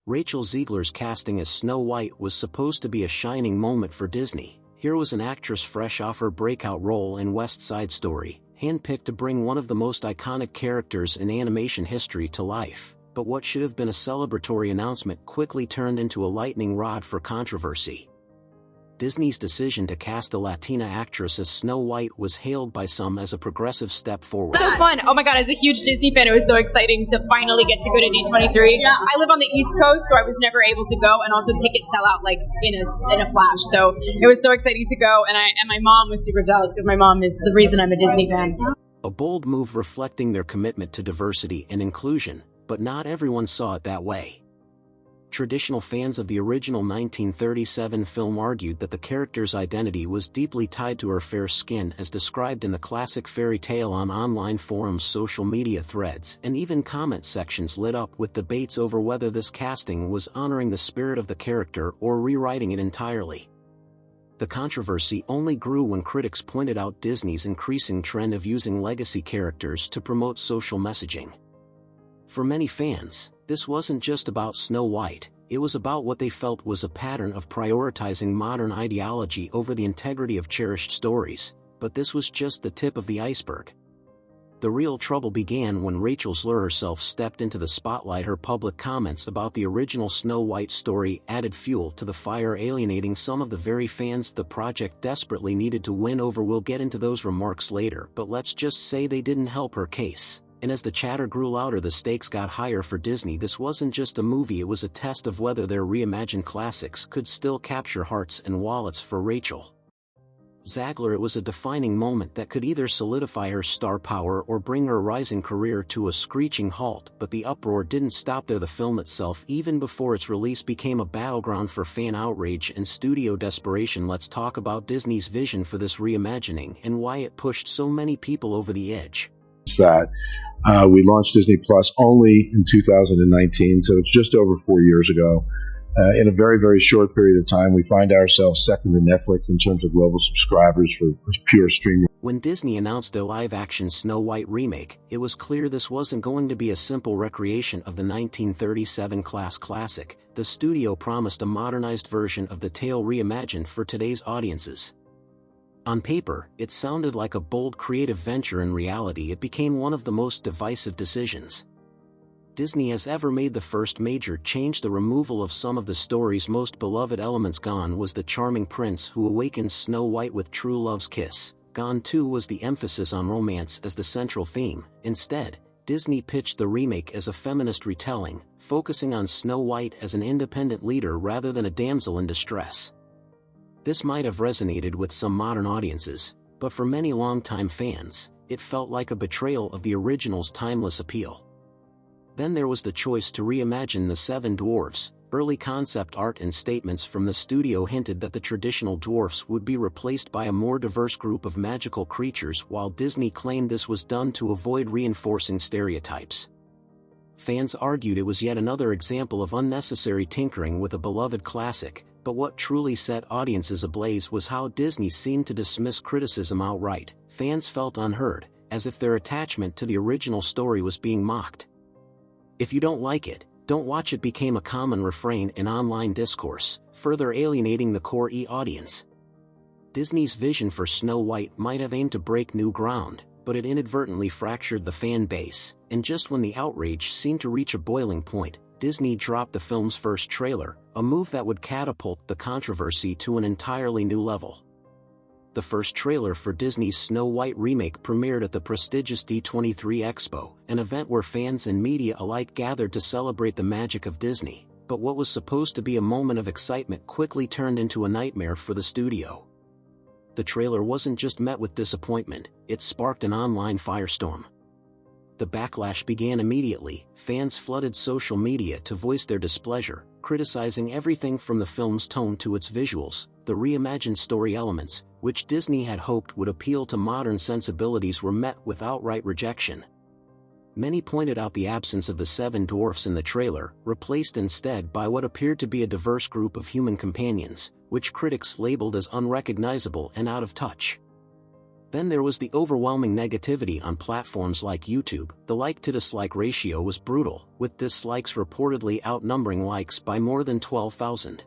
Rachel Zegler's casting as Snow White was supposed to be a shining moment for Disney. Here was an actress fresh off her breakout role in West Side Story, handpicked to bring one of the most iconic characters in animation history to life. But what should have been a celebratory announcement quickly turned into a lightning rod for controversy. Disney's decision to cast a Latina actress as Snow White was hailed by some as a progressive step forward. So fun. Oh my god, as a huge Disney fan, it was so exciting to finally get to go to D23. Yeah. I live on the East Coast, so I was never able to go, and also tickets sell out like in a flash. So it was so exciting to go, and my mom was super jealous because my mom is the reason I'm a Disney fan. A bold move reflecting their commitment to diversity and inclusion, but not everyone saw it that way. Traditional fans of the original 1937 film argued that the character's identity was deeply tied to her fair skin as described in the classic fairy tale. On online forums, social media threads, and even comment sections lit up with debates over whether this casting was honoring the spirit of the character or rewriting it entirely. The controversy only grew when critics pointed out Disney's increasing trend of using legacy characters to promote social messaging. For many fans, this wasn't just about Snow White, it was about what they felt was a pattern of prioritizing modern ideology over the integrity of cherished stories, but this was just the tip of the iceberg. The real trouble began when Rachel Zegler herself stepped into the spotlight. Her public comments about the original Snow White story added fuel to the fire, alienating some of the very fans the project desperately needed to win over. We'll get into those remarks later, but let's just say they didn't help her case. And as the chatter grew louder, the stakes got higher for Disney. This wasn't just a movie, it was a test of whether their reimagined classics could still capture hearts and wallets. For Rachel Zegler, it was a defining moment that could either solidify her star power or bring her rising career to a screeching halt. But the uproar didn't stop there. The film itself, even before its release, became a battleground for fan outrage and studio desperation. Let's talk about Disney's vision for this reimagining and why it pushed so many people over the edge. That we launched Disney Plus only in 2019, so it's just over 4 years ago. In a very, very short period of time, we find ourselves second to Netflix in terms of global subscribers for pure streaming. When Disney announced their live-action Snow White remake, it was clear this wasn't going to be a simple recreation of the 1937 classic. The studio promised a modernized version of the tale reimagined for today's audiences. On paper, it sounded like a bold creative venture. In reality, it became one of the most divisive decisions Disney has ever made. The first major change, the removal of some of the story's most beloved elements. Gone was the charming prince who awakens Snow White with true love's kiss. Gone too was the emphasis on romance as the central theme. Instead, Disney pitched the remake as a feminist retelling, focusing on Snow White as an independent leader rather than a damsel in distress. This might have resonated with some modern audiences, but for many longtime fans, it felt like a betrayal of the original's timeless appeal. Then there was the choice to reimagine the Seven Dwarfs. Early concept art and statements from the studio hinted that the traditional dwarfs would be replaced by a more diverse group of magical creatures, while Disney claimed this was done to avoid reinforcing stereotypes. Fans argued it was yet another example of unnecessary tinkering with a beloved classic. But what truly set audiences ablaze was how Disney seemed to dismiss criticism outright. Fans felt unheard, as if their attachment to the original story was being mocked. "If you don't like it, don't watch it" became a common refrain in online discourse, further alienating the core audience. Disney's vision for Snow White might have aimed to break new ground, but it inadvertently fractured the fan base, and just when the outrage seemed to reach a boiling point, Disney dropped the film's first trailer, a move that would catapult the controversy to an entirely new level. The first trailer for Disney's Snow White remake premiered at the prestigious D23 Expo, an event where fans and media alike gathered to celebrate the magic of Disney. But what was supposed to be a moment of excitement quickly turned into a nightmare for the studio. The trailer wasn't just met with disappointment, it sparked an online firestorm. The backlash began immediately. Fans flooded social media to voice their displeasure, criticizing everything from the film's tone to its visuals. The reimagined story elements, which Disney had hoped would appeal to modern sensibilities, were met with outright rejection. Many pointed out the absence of the Seven Dwarfs in the trailer, replaced instead by what appeared to be a diverse group of human companions, which critics labeled as unrecognizable and out of touch. Then there was the overwhelming negativity on platforms like YouTube. The like-to-dislike ratio was brutal, with dislikes reportedly outnumbering likes by more than 12,000.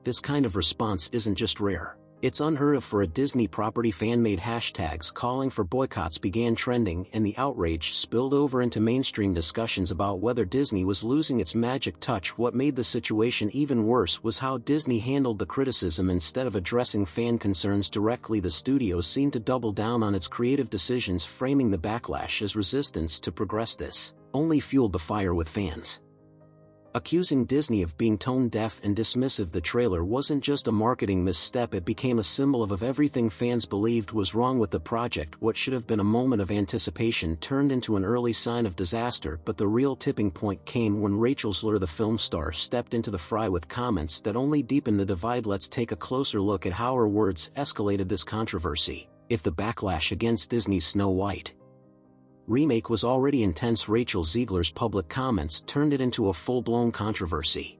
This kind of response isn't just rare. It's unheard of for a Disney property. Fan-made hashtags calling for boycotts began trending, and the outrage spilled over into mainstream discussions about whether Disney was losing its magic touch. What made the situation even worse was how Disney handled the criticism. Instead of addressing fan concerns directly, the studio seemed to double down on its creative decisions, framing the backlash as resistance to progress. This only fueled the fire with fans. Accusing Disney of being tone-deaf and dismissive, the trailer wasn't just a marketing misstep, it became a symbol of everything fans believed was wrong with the project. What should have been a moment of anticipation turned into an early sign of disaster. But the real tipping point came when Rachel Zegler, the film star, stepped into the fray with comments that only deepened the divide. Let's take a closer look at how her words escalated this controversy. If the backlash against Disney's Snow White remake was already intense, Rachel Zegler's public comments turned it into a full-blown controversy.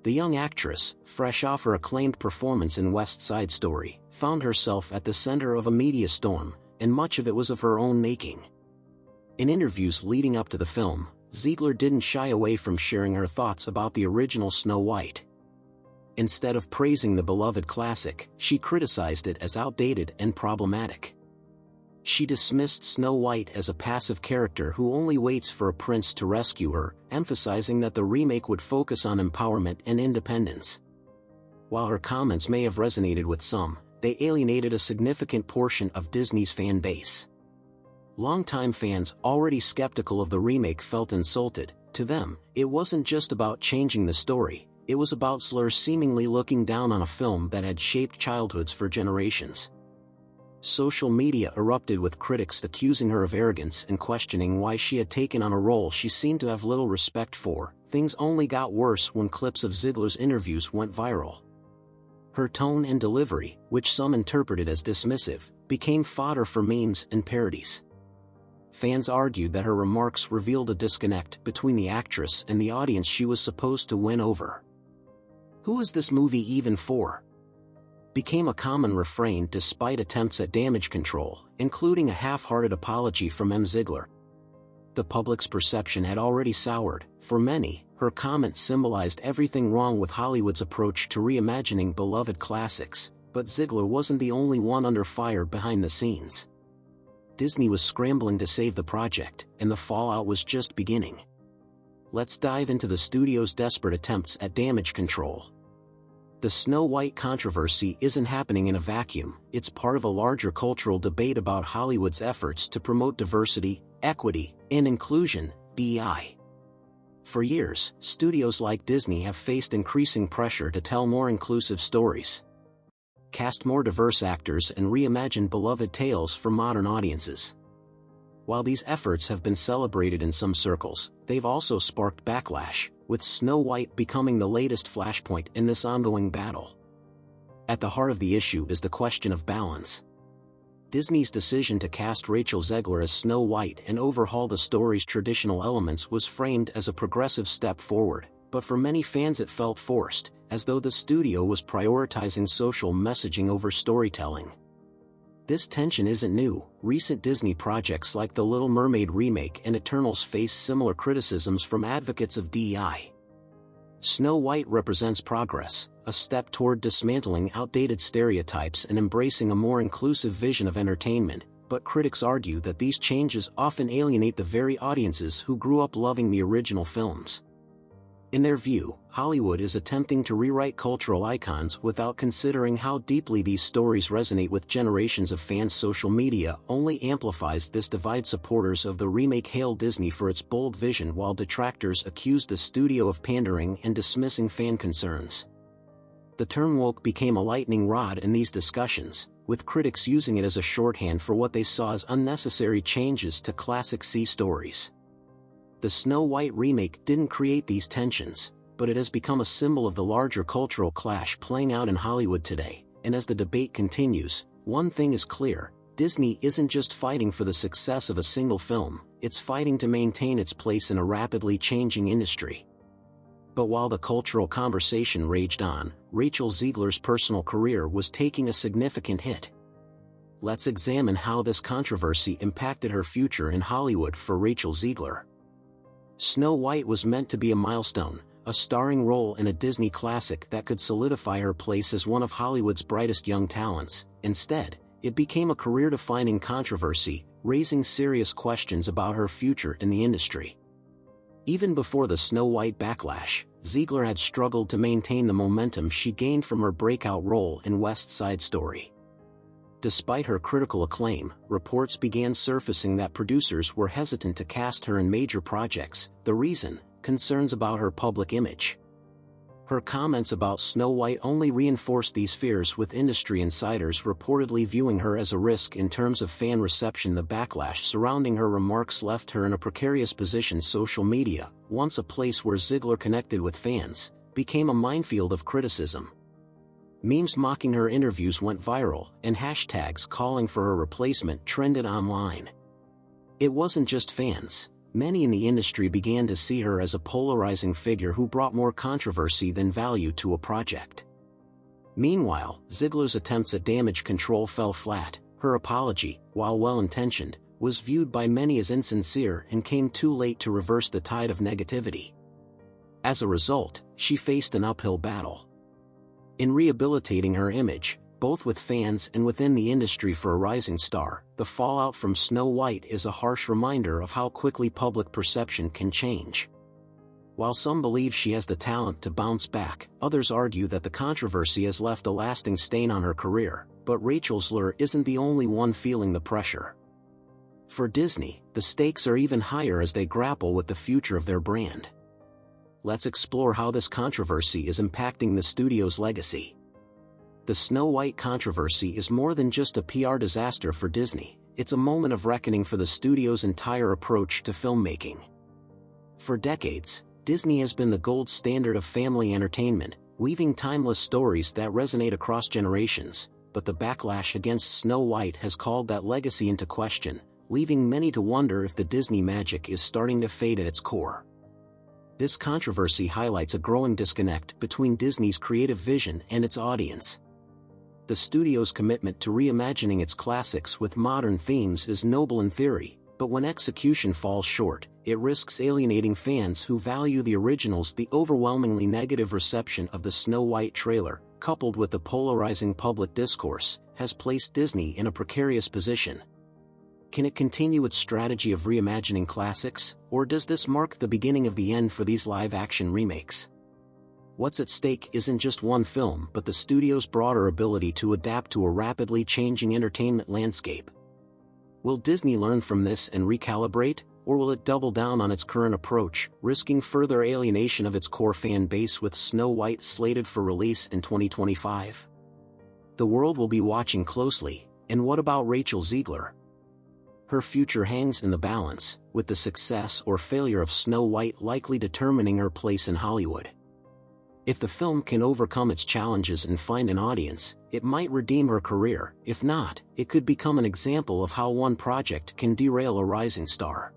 The young actress, fresh off her acclaimed performance in West Side Story, found herself at the center of a media storm, and much of it was of her own making. In interviews leading up to the film, Zegler didn't shy away from sharing her thoughts about the original Snow White. Instead of praising the beloved classic, she criticized it as outdated and problematic. She dismissed Snow White as a passive character who only waits for a prince to rescue her, emphasizing that the remake would focus on empowerment and independence. While her comments may have resonated with some, they alienated a significant portion of Disney's fan base. Longtime fans, already skeptical of the remake, felt insulted. To them, it wasn't just about changing the story, it was about Zegler seemingly looking down on a film that had shaped childhoods for generations. Social media erupted with critics accusing her of arrogance and questioning why she had taken on a role she seemed to have little respect for. Things only got worse when clips of Zegler's interviews went viral. Her tone and delivery, which some interpreted as dismissive, became fodder for memes and parodies. Fans argued that her remarks revealed a disconnect between the actress and the audience she was supposed to win over. "Who is this movie even for?" became a common refrain, despite attempts at damage control, including a half-hearted apology from Zegler. The public's perception had already soured. For many, her comment symbolized everything wrong with Hollywood's approach to reimagining beloved classics. But Zegler wasn't the only one under fire behind the scenes. Disney was scrambling to save the project, and the fallout was just beginning. Let's dive into the studio's desperate attempts at damage control. The Snow White controversy isn't happening in a vacuum. It's part of a larger cultural debate about Hollywood's efforts to promote diversity, equity, and inclusion, DEI. For years, studios like Disney have faced increasing pressure to tell more inclusive stories, cast more diverse actors, and reimagine beloved tales for modern audiences. While these efforts have been celebrated in some circles, they've also sparked backlash, with Snow White becoming the latest flashpoint in this ongoing battle. At the heart of the issue is the question of balance. Disney's decision to cast Rachel Zegler as Snow White and overhaul the story's traditional elements was framed as a progressive step forward, but for many fans it felt forced, as though the studio was prioritizing social messaging over storytelling. This tension isn't new. Recent Disney projects like The Little Mermaid remake and Eternals face similar criticisms from advocates of DEI. Snow White represents progress, a step toward dismantling outdated stereotypes and embracing a more inclusive vision of entertainment, but critics argue that these changes often alienate the very audiences who grew up loving the original films. In their view, Hollywood is attempting to rewrite cultural icons without considering how deeply these stories resonate with generations of fans. Social media only amplifies this divide. Supporters of the remake hail Disney for its bold vision, while detractors accuse the studio of pandering and dismissing fan concerns. The term woke became a lightning rod in these discussions, with critics using it as a shorthand for what they saw as unnecessary changes to classic sea stories. The Snow White remake didn't create these tensions, but it has become a symbol of the larger cultural clash playing out in Hollywood today. And as the debate continues, one thing is clear: Disney isn't just fighting for the success of a single film, it's fighting to maintain its place in a rapidly changing industry. But while the cultural conversation raged on, Rachel Zegler's personal career was taking a significant hit. let's examine how this controversy impacted her future in Hollywood for Rachel Zegler. Snow White was meant to be a milestone, a starring role in a Disney classic that could solidify her place as one of Hollywood's brightest young talents. Instead, it became a career-defining controversy, raising serious questions about her future in the industry. Even before the Snow White backlash, Zegler had struggled to maintain the momentum she gained from her breakout role in West Side Story. Despite her critical acclaim, reports began surfacing that producers were hesitant to cast her in major projects. The reason? Concerns about her public image. Her comments about Snow White only reinforced these fears, with industry insiders reportedly viewing her as a risk in terms of fan reception. The backlash surrounding her remarks left her in a precarious position. Social media, once a place where Zegler connected with fans, became a minefield of criticism. Memes mocking her interviews went viral, and hashtags calling for her replacement trended online. It wasn't just fans. Many in the industry began to see her as a polarizing figure who brought more controversy than value to a project. Meanwhile, Zegler's attempts at damage control fell flat. Her apology, while well-intentioned, was viewed by many as insincere and came too late to reverse the tide of negativity. As a result, she faced an uphill battle. In rehabilitating her image, both with fans and within the industry for a rising star, the fallout from Snow White is a harsh reminder of how quickly public perception can change. While some believe she has the talent to bounce back, others argue that the controversy has left a lasting stain on her career. But Rachel Zegler isn't the only one feeling the pressure. For Disney, the stakes are even higher as they grapple with the future of their brand. Let's explore how this controversy is impacting the studio's legacy. The Snow White controversy is more than just a PR disaster for Disney. It's a moment of reckoning for the studio's entire approach to filmmaking. For decades, Disney has been the gold standard of family entertainment, weaving timeless stories that resonate across generations. But the backlash against Snow White has called that legacy into question, leaving many to wonder if the Disney magic is starting to fade at its core. This controversy highlights a growing disconnect between Disney's creative vision and its audience. The studio's commitment to reimagining its classics with modern themes is noble in theory, but when execution falls short, it risks alienating fans who value the originals. The overwhelmingly negative reception of the Snow White trailer, coupled with the polarizing public discourse, has placed Disney in a precarious position. Can it continue its strategy of reimagining classics, or does this mark the beginning of the end for these live-action remakes? What's at stake isn't just one film but the studio's broader ability to adapt to a rapidly changing entertainment landscape. Will Disney learn from this and recalibrate, or will it double down on its current approach, risking further alienation of its core fan base? With Snow White slated for release in 2025, the world will be watching closely. And what about Rachel Zegler? Her future hangs in the balance, with the success or failure of Snow White likely determining her place in Hollywood. If the film can overcome its challenges and find an audience, it might redeem her career. If not, it could become an example of how one project can derail a rising star.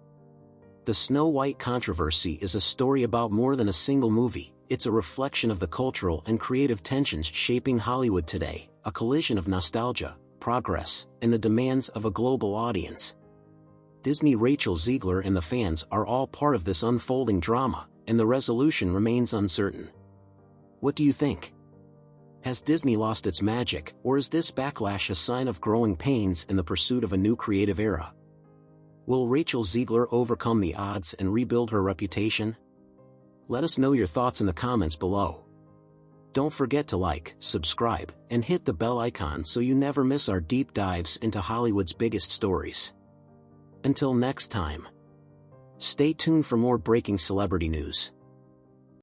The Snow White controversy is a story about more than a single movie. It's a reflection of the cultural and creative tensions shaping Hollywood today, a collision of nostalgia, progress, and the demands of a global audience. Disney, Rachel Zegler, and the fans are all part of this unfolding drama, and the resolution remains uncertain. What do you think? Has Disney lost its magic, or is this backlash a sign of growing pains in the pursuit of a new creative era? Will Rachel Zegler overcome the odds and rebuild her reputation? Let us know your thoughts in the comments below. Don't forget to like, subscribe, and hit the bell icon so you never miss our deep dives into Hollywood's biggest stories. Until next time, stay tuned for more breaking celebrity news.